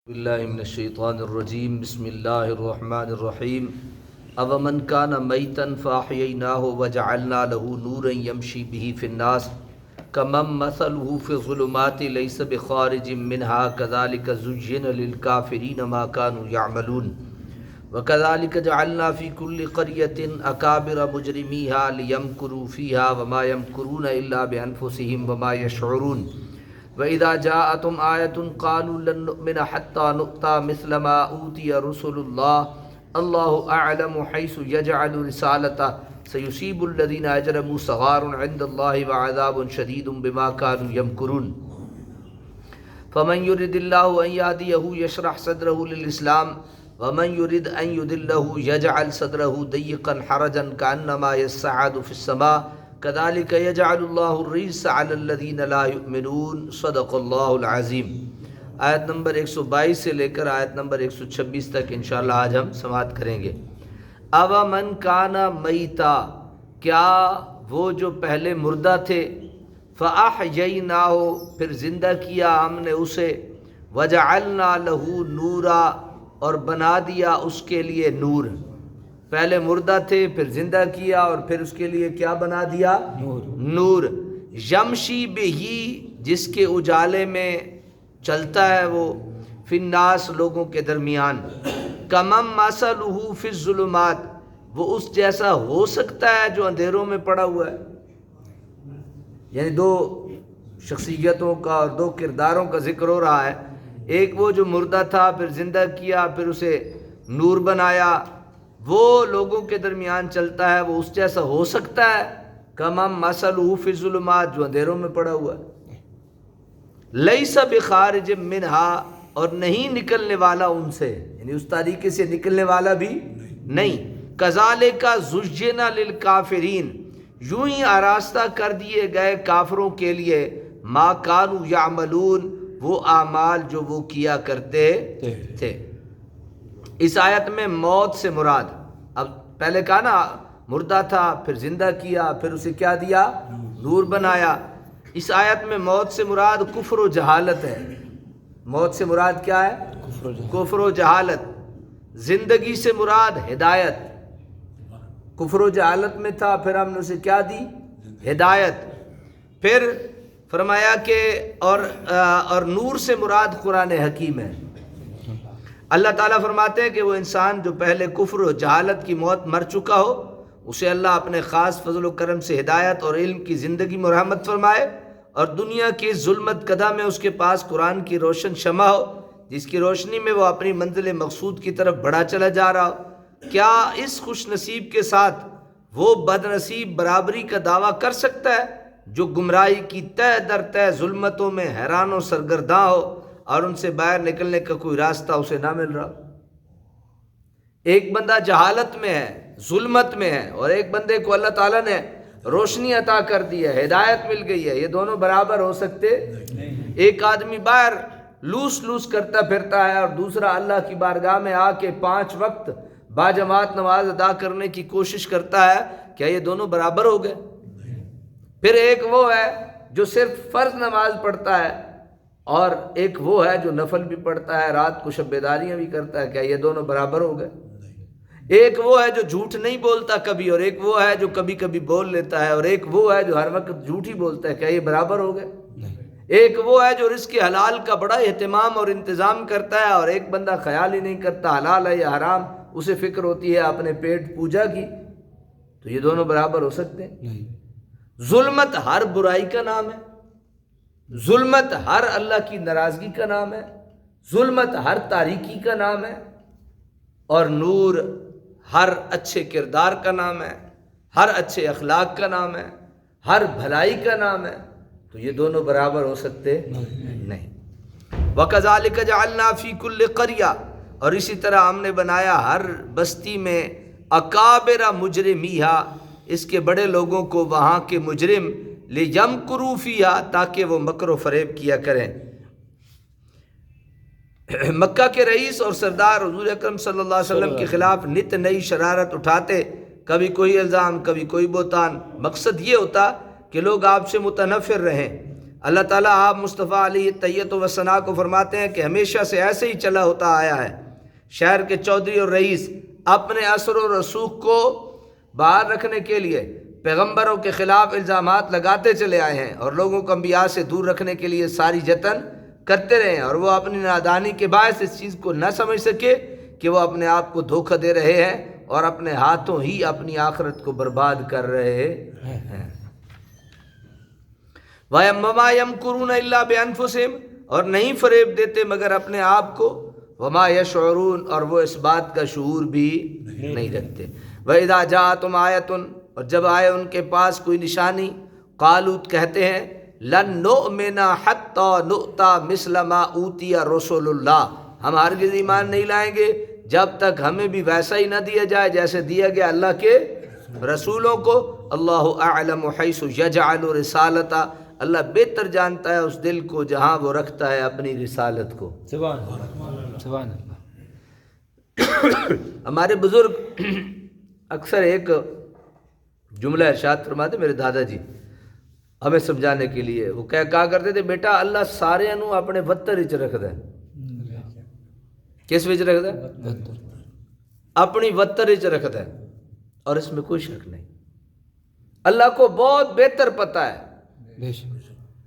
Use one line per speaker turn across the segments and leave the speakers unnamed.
باللہ من الشیطان الرجیم بسم اللہ الرحمن الرحیم اومن کان میتا فاحییناہ وجعلنا له نورا یمشی بہ فی الناس کمن مثلہ فی الظلمات لیس بخارج منها کذالک زین للکافرین ما كانوا یعملون وکذالک جعلنا فی کل قریۃ اکابر مجرمیہا لیمکروا فیہا وما یمکرون الا بانفسہم وما یشعرون وَإِذَا جَاءَتْهُمْ آيَةٌ قَالُوا لَن نُّؤْمِنَ حَتَّى نُؤْتَىٰ مِثْلَ مَا أُوتِيَ رُسُلُ اللَّهِ اللَّهُ أَعْلَمُ حَيْثُ يَجْعَلُ رِسَالَتَهُ سَيُصِيبُ الَّذِينَ أَجْرَمُوا صَغَارٌ عِندَ اللَّهِ وَعَذَابٌ شَدِيدٌ بِمَا كَانُوا يَمْكُرُونَ فَمَن يُرِدِ اللَّهُ أَن يَهْدِيَهُ يَشْرَحْ صَدْرَهُ لِلْإِسْلَامِ وَمَن يُرِدْ أَن يُضِلَّهُ يَجْعَلْ صَدْرَهُ ضَيِّقًا حَرَجًا كَأَنَّمَا يَصَّعَّدُ فِي السَّمَاءِ كذلك يجعل الله الرجس على الذين لا يؤمنون صدق اللہ العظیم۔ آیت نمبر 122 سے لے کر آیت نمبر 126 تک انشاءاللہ آج ہم سماعت کریں گے۔ اومن کان میتا، کیا وہ جو پہلے مردہ تھے، فاحییناہ پھر زندہ کیا ہم نے اسے، وجعلنا لہ نورا اور بنا دیا اس کے لیے نور۔ پہلے مردہ تھے پھر زندہ کیا اور پھر اس کے لیے کیا بنا دیا؟ نور۔ یمشی بہی، جس کے اجالے میں چلتا ہے وہ، فی الناس لوگوں کے درمیان، کمم مثلہ فی الظلمات، وہ اس جیسا ہو سکتا ہے جو اندھیروں میں پڑا ہوا ہے۔ یعنی دو شخصیتوں کا اور دو کرداروں کا ذکر ہو رہا ہے، ایک وہ جو مردہ تھا پھر زندہ کیا پھر اسے نور بنایا، وہ لوگوں کے درمیان چلتا ہے، وہ اس جیسا ہو سکتا ہے کمم مثلہ فی الظلمات، جو اندھیروں میں پڑا ہوا ہے، لیس بخارج منہا، اور نہیں نکلنے والا ان سے، یعنی اس طریقے سے نکلنے والا بھی نہیں۔ کذالک زین للکافرین، یوں ہی آراستہ کر دیے گئے کافروں کے لیے، ما کانوا یعملون، وہ اعمال جو وہ کیا کرتے تھے۔ اس آیت میں موت سے مراد، اب پہلے کہا نا مردہ تھا پھر زندہ کیا پھر اسے کیا دیا؟ نور بنایا۔ اس آیت میں موت سے مراد کفر و جہالت ہے۔ موت سے مراد کیا ہے؟ کفر و جہالت۔ زندگی سے مراد ہدایت۔ کفر و جہالت میں تھا پھر ہم نے اسے کیا دی؟ ہدایت۔ پھر فرمایا کہ اور نور سے مراد قرآن حکیم ہے۔ اللہ تعالیٰ فرماتے ہیں کہ وہ انسان جو پہلے کفر و جہالت کی موت مر چکا ہو، اسے اللہ اپنے خاص فضل و کرم سے ہدایت اور علم کی زندگی مرحمت فرمائے، اور دنیا کی ظلمت کدہ میں اس کے پاس قرآن کی روشن شمع ہو، جس کی روشنی میں وہ اپنی منزل مقصود کی طرف بڑھا چلا جا رہا ہو۔ کیا اس خوش نصیب کے ساتھ وہ بد نصیب برابری کا دعویٰ کر سکتا ہے جو گمراہی کی تہ در تہ ظلمتوں میں حیران و سرگرداں ہو اور ان سے باہر نکلنے کا کوئی راستہ اسے نہ مل رہا؟ ایک بندہ جہالت میں ہے، ظلمت میں ہے، اور ایک بندے کو اللہ تعالیٰ نے روشنی عطا کر دی ہے، ہدایت مل گئی ہے، یہ دونوں برابر ہو سکتے؟ ایک آدمی باہر لوس کرتا پھرتا ہے اور دوسرا اللہ کی بارگاہ میں آ کے 5 وقت باجماعت نماز ادا کرنے کی کوشش کرتا ہے، کیا یہ دونوں برابر ہو گئے؟ پھر ایک وہ ہے جو صرف فرض نماز پڑھتا ہے اور ایک وہ ہے جو نفل بھی پڑھتا ہے، رات کو شب بیداریاں بھی کرتا ہے، کیا یہ دونوں برابر ہو گئے؟ ایک وہ ہے جو جھوٹ نہیں بولتا کبھی، اور ایک وہ ہے جو کبھی کبھی بول لیتا ہے، اور ایک وہ ہے جو ہر وقت جھوٹ ہی بولتا ہے، کیا یہ برابر ہو گئے؟ ایک وہ ہے جو رزق حلال کا بڑا اہتمام اور انتظام کرتا ہے، اور ایک بندہ خیال ہی نہیں کرتا حلال ہے یا حرام، اسے فکر ہوتی ہے اپنے پیٹ پوجا کی، تو یہ دونوں برابر ہو سکتے ہیں؟ ظلمت ہر برائی کا نام ہے، ظلمت ہر اللہ کی ناراضگی کا نام ہے، ظلمت ہر تاریکی کا نام ہے، اور نور ہر اچھے کردار کا نام ہے، ہر اچھے اخلاق کا نام ہے، ہر بھلائی کا نام ہے، تو یہ دونوں برابر ہو سکتے نہیں۔ وَكَذَلِكَ جَعَلْنَا فِي كُلِّ قَرْيَةٍ، اور اسی طرح ہم نے بنایا ہر بستی میں، اکابر مجرمیہا، اس کے بڑے لوگوں کو، وہاں کے مجرم، لیمکروا فیہا، تاکہ وہ مکر و فریب کیا کریں۔ مکہ کے رئیس اور سردار حضور اکرم صلی اللہ علیہ وسلم کے خلاف نت نئی شرارت اٹھاتے، کبھی کوئی الزام کبھی کوئی بہتان، مقصد یہ ہوتا کہ لوگ آپ سے متنفر رہیں، اللہ تعالیٰ آپ مصطفیٰ علیہ التحیۃ و ثنا کو فرماتے ہیں کہ ہمیشہ سے ایسے ہی چلا ہوتا آیا ہے، شہر کے چودھری اور رئیس اپنے اثر و رسوخ کو باہر رکھنے کے لیے پیغمبروں کے خلاف الزامات لگاتے چلے آئے ہیں، اور لوگوں کو انبیاء سے دور رکھنے کے لیے ساری جتن کرتے رہے ہیں، اور وہ اپنی نادانی کے باعث اس چیز کو نہ سمجھ سکے کہ وہ اپنے آپ کو دھوکہ دے رہے ہیں اور اپنے ہاتھوں ہی اپنی آخرت کو برباد کر رہے ہیں۔ وَمَا يَمْكُرُونَ إِلَّا بِأَنفُسِهِمْ، اور نہیں فریب دیتے مگر اپنے آپ کو، وَمَا يَشْعُرُونَ، اور وہ اس بات کا شعور بھی نہیں رکھتے۔ وَإِذَا جَاءَتْهُمْ آیَةٌ، اور جب آئے ان کے پاس کوئی نشانی، قالوا کہتے ہیں لن نؤمن حتی نؤتی مثل ما اوتی رسول اللہ، ہم ہرگز ایمان نہیں لائیں گے جب تک ہمیں بھی ویسا ہی نہ دیا جائے جیسے دیا گیا اللہ کے رسولوں کو۔ اللہ اعلم حیث یجعل رسالتہ، اللہ بہتر جانتا ہے اس دل کو جہاں وہ رکھتا ہے اپنی رسالت کو۔
سبحان اللہ، سبحان اللہ۔
ہمارے بزرگ اکثر ایک جملہ ارشاد فرماتے، میرے دادا جی ہمیں سمجھانے کے لیے، وہ کہا کرتے تھے بیٹا اللہ سارے انو اپنے وطر وچ رکھدا ہے۔ کس وچ رکھدا ہے؟ اپنی وطر وچ رکھدا ہے، اور اس میں کوئی شک نہیں۔ اللہ کو بہت بہتر پتہ ہے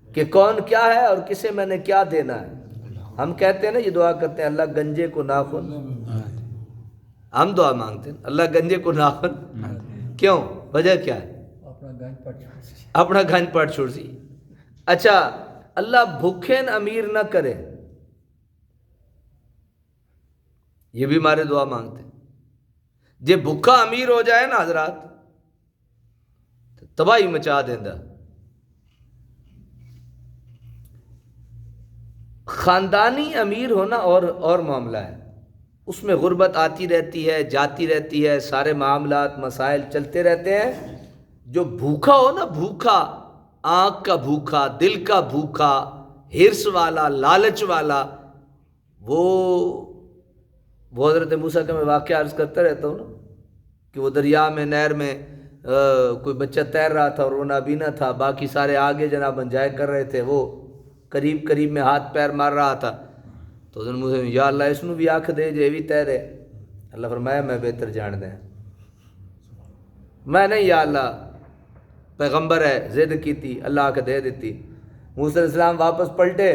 کہ کون کیا ہے اور کسے میں نے کیا دینا ہے۔ ہم کہتے ہیں نا، یہ دعا کرتے ہیں اللہ گنجے کو ناخن، ہم دعا مانگتے ہیں اللہ گنجے کو ناخن، کیوں؟ وجہ کیا ہے؟ اپنا گھن پٹ چھوڑ سی۔ اچھا، اللہ بھوکھن امیر نہ کرے، یہ بھی ہمارے دعا مانگتے ہیں۔ جے بھوکا امیر ہو جائے نا حضرات، تباہی مچا دیندہ۔ خاندانی امیر ہونا اور معاملہ ہے، اس میں غربت آتی رہتی ہے، جاتی رہتی ہے، سارے معاملات مسائل چلتے رہتے ہیں۔ جو بھوکا ہو نا، بھوکا، آنکھ کا بھوکا، دل کا بھوکا، ہرس والا، لالچ والا، وہ حضرت موسیٰ کا میں واقعہ عرض کرتا رہتا ہوں نا کہ وہ دریا میں، نہر میں کوئی بچہ تیر رہا تھا اور وہ نابینا تھا، باقی سارے آگے جناب انجوائے کر رہے تھے، وہ قریب میں ہاتھ پیر مار رہا تھا، تو حضرت موسیٰ یا اللہ اس نو بھی آنکھ دے جے بھی تیرے۔ اللہ فرمایا میں بہتر جان دیں، میں نہیں یا اللہ، پیغمبر ہے ضد کی تھی، اللہ آ کے دے دیتی۔ موسیٰ علیہ السلام واپس پلٹے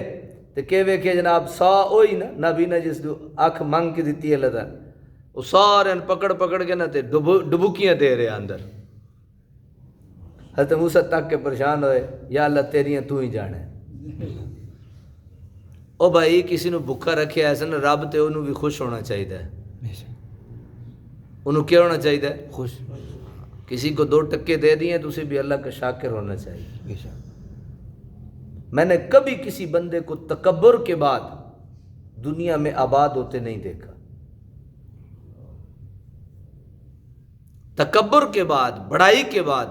تو کہ ویکھے جناب سا ہوئی نا نابینا جس کو اکھ منگ کے دیتی ہے اللہ تعالیٰ، وہ سارے پکڑ کے نہ تے ڈبوکیاں دے رہے اندر۔ حضرت موسیٰ تک کے پریشان ہوئے، یا اللہ تیریاں تو ہی جانے۔ او بھائی کسی نو بھکھا رکھے ایسا نا، رب تے انہوں بھی خوش ہونا چاہیے، انہوں کیا ہونا چاہیے؟ خوش۔ کسی کو 2 ٹکے دے دیے تو اسے بھی اللہ کا شاکر ہونا چاہیے۔ میں نے کبھی کسی بندے کو تکبر کے بعد دنیا میں آباد ہوتے نہیں دیکھا۔ تکبر کے بعد، بڑائی کے بعد،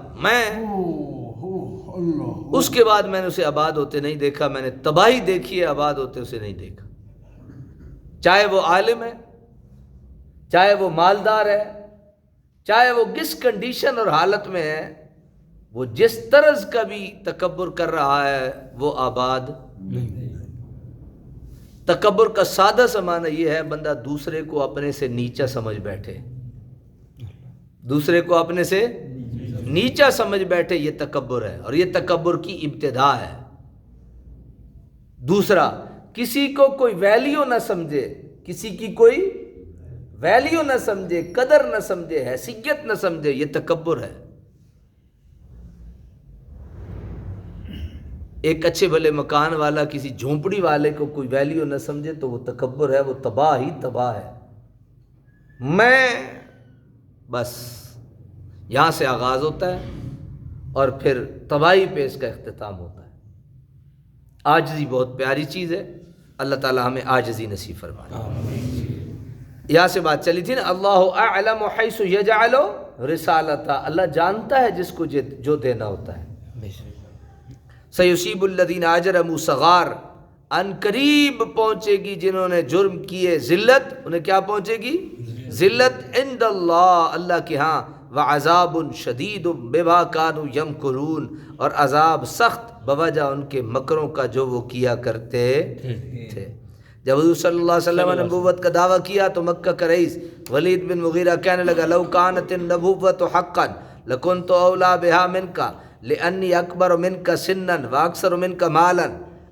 اس کے بعد میں نے اسے آباد ہوتے نہیں دیکھا۔ میں نے تباہی دیکھی ہے، آباد ہوتے اسے نہیں دیکھا۔ چاہے وہ عالم ہے، چاہے وہ مالدار ہے، چاہے وہ کس کنڈیشن اور حالت میں ہے، وہ جس طرز کا بھی تکبر کر رہا ہے وہ آباد نہیں۔ تکبر کا سادہ سا معنی یہ ہے بندہ دوسرے کو اپنے سے نیچا سمجھ بیٹھے، دوسرے کو اپنے سے نیچا سمجھ بیٹھے، یہ تکبر ہے، اور یہ تکبر کی ابتدا ہے۔ دوسرا، کسی کو کوئی ویلیو نہ سمجھے، کسی کی کوئی ویلیو نہ سمجھے، قدر نہ سمجھے، حیثیت نہ سمجھے، یہ تکبر ہے۔ ایک اچھے بھلے مکان والا کسی جھونپڑی والے کو کوئی ویلیو نہ سمجھے تو وہ تکبر ہے، وہ تباہ ہی تباہ ہے۔ میں بس یہاں سے آغاز ہوتا ہے اور پھر تباہی پہ اس کا اختتام ہوتا ہے۔ عاجزی بہت پیاری چیز ہے، اللہ تعالی ہمیں عاجزی نصیب فرمائے۔ یہاں سے بات چلی تھی نا، اللہ اعلم حیث یجعل رسالتہ، اللہ جانتا ہے جس کو جو دینا ہوتا ہے۔ سیصیب الذین اجرموا صغار، ان قریب پہنچے گی جنہوں نے جرم کیے ذلت، انہیں کیا پہنچے گی؟ ذلت عند اللہ، اللہ کے ہاں۔ وعذاب شدید بما كانوا یمکرون، اور عذاب سخت بوجہ ان کے مکروں کا جو وہ کیا کرتے تھے۔ جب حضور صلی اللہ علیہ وسلم نے نبوت کا دعویٰ کیا تو مکہ کا رئیس ولید بن مغیرہ کہنے لگا لو كانت النبوۃ حقا لكنت اولیٰ بها منك لأنی اکبر منك سنا واکثر منك مالا،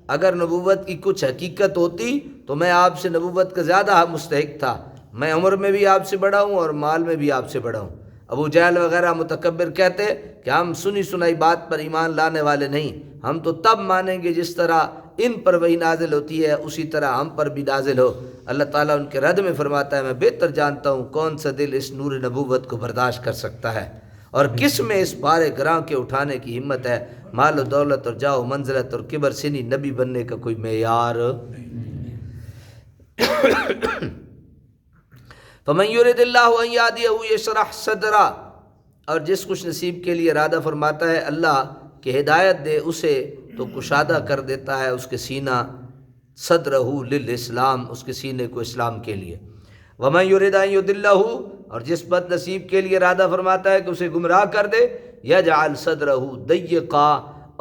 اگر نبوت کی کچھ حقیقت ہوتی تو میں آپ سے نبوت کا زیادہ مستحق تھا، میں عمر میں بھی آپ سے بڑا ہوں اور مال میں بھی آپ سے بڑا ہوں۔ ابو جہل وغیرہ متکبر کہتے کہ ہم سنی سنائی بات پر ایمان لانے والے نہیں، ہم تو تب مانیں گے جس طرح ان پر وہی نازل ہوتی ہے اسی طرح ہم پر بھی نازل ہو۔ اللہ تعالیٰ ان کے رد میں فرماتا ہے میں بہتر جانتا ہوں کون سا دل اس نور نبوت کو برداشت کر سکتا ہے، اور کس میں اس بارے گراں کے اٹھانے کی ہمت ہے۔ مال و دولت اور جاہ و منزلت اور کبر سنی نبی بننے کا کوئی معیار۔ فمن یرد اللہ ان یہدیہ یشرح صدرہ، اور جس خوش نصیب کے لیے ارادہ فرماتا ہے اللہ کہ ہدایت دے اسے تو کشادہ کر دیتا ہے اس کے سینہ، صدرہ للاسلام، اس کے سینے کو اسلام کے لیے۔ ومن یرد ان یضلہ، اور جس بد نصیب کے لیے ارادہ فرماتا ہے کہ اسے گمراہ کر دے، یجعل صدرہ ضیقا،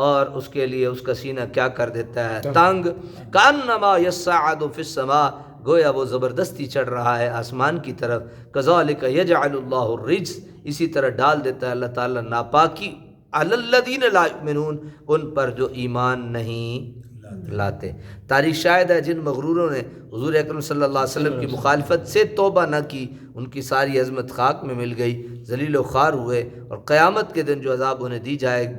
اور اس کے لیے اس کا سینہ کیا کر دیتا ہے تنگ، کانما یصعد فی السماء، گویا وہ زبردستی چڑھ رہا ہے آسمان کی طرف۔ کذالک یجعل اللہ الرجس، اسی طرح ڈال دیتا ہے اللہ تعالیٰ ناپاکی علی الذین لا یؤمنون، ان پر جو ایمان نہیں لاتے۔ تاریخ شاہد ہے جن مغروروں نے حضور اکرم صلی اللہ علیہ وسلم کی مخالفت سے توبہ نہ کی ان کی ساری عظمت خاک میں مل گئی، ذلیل و خوار ہوئے، اور قیامت کے دن جو عذاب انہیں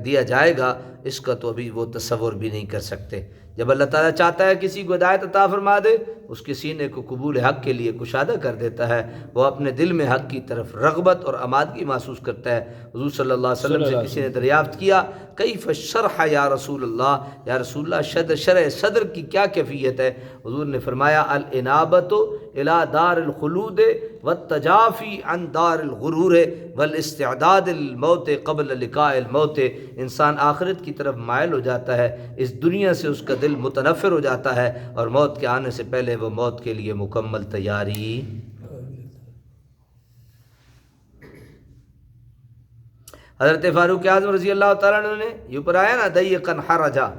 دیا جائے گا اس کا تو ابھی وہ تصور بھی نہیں کر سکتے۔ جب اللہ تعالیٰ چاہتا ہے کسی کو ہدایت عطا فرما دے، اس کے سینے کو قبول حق کے لیے کشادہ کر دیتا ہے، وہ اپنے دل میں حق کی طرف رغبت اور آمادگی محسوس کرتا ہے۔ حضور صلی اللہ علیہ وسلم سے کسی نے دریافت کیا کیف الشرح یا رسول اللہ، یا رسول اللہ شرح صدر کی کیا کیفیت ہے؟ حضور نے فرمایا الانابۃ الی دار الخلود والتجافی عن دار الغرور والاستعداد للموت قبل لقاء الموت، انسان آخرت کی طرف مائل ہو جاتا ہے، اس دنیا سے اس کا دل متنفر ہو جاتا ہے، اور موت کے آنے سے پہلے وہ موت کے لیے مکمل تیاری۔ حضرت فاروق اعظم رضی اللہ تعالیٰ عنہ نے یہ اوپر آیا نا ضیقا حرجا،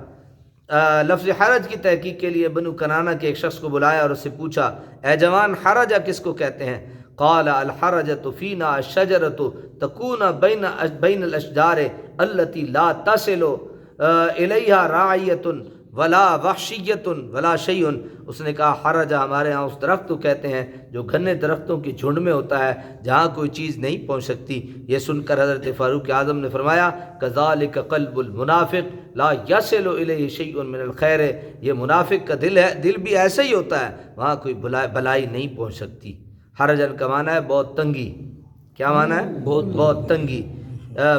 لفظ حرج کی تحقیق کے لیے بنو کنانہ کے ایک شخص کو بلایا اور اس سے پوچھا اے جوان حرجہ کس کو کہتے ہیں؟ قال الحرجۃ فینا الشجرۃ تکون بین الاشجار التي لا تصل الیہا راعیۃ ولا وحشیۃ ولا شیء، اس نے کہا حرجہ ہمارے ہاں اس درخت کو کہتے ہیں جو گھنے درختوں کی جھنڈ میں ہوتا ہے جہاں کوئی چیز نہیں پہنچ سکتی۔ یہ سن کر حضرت فاروق اعظم نے فرمایا کذالک قلب المنافق لا یصل الیہ شیء من الخیر، یہ منافق کا دل ہے، دل بھی ایسا ہی ہوتا ہے، وہاں کوئی بلائی نہیں پہنچ سکتی۔ حرجن کا معنی ہے بہت تنگی، کیا معنی ہے؟ بہت تنگی۔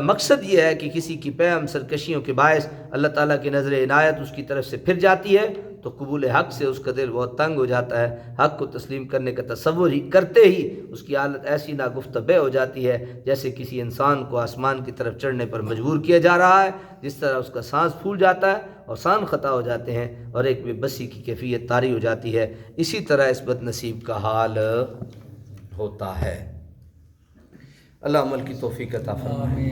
مقصد یہ ہے کہ کسی کی پیغام سرکشیوں کے باعث اللہ تعالیٰ کی نظر عنایت اس کی طرف سے پھر جاتی ہے تو قبول حق سے اس کا دل بہت تنگ ہو جاتا ہے، حق کو تسلیم کرنے کا تصور ہی کرتے ہی اس کی حالت ایسی ناگفتہ ہو جاتی ہے جیسے کسی انسان کو آسمان کی طرف چڑھنے پر مجبور کیا جا رہا ہے، جس طرح اس کا سانس پھول جاتا ہے اور سان خطا ہو جاتے ہیں اور ایک بے بسی کی کیفیت طاری ہو جاتی ہے، اسی طرح اس بد نصیب کا حال ہوتا ہے۔ اللہ عمل کی توفیق عطا فرمائے۔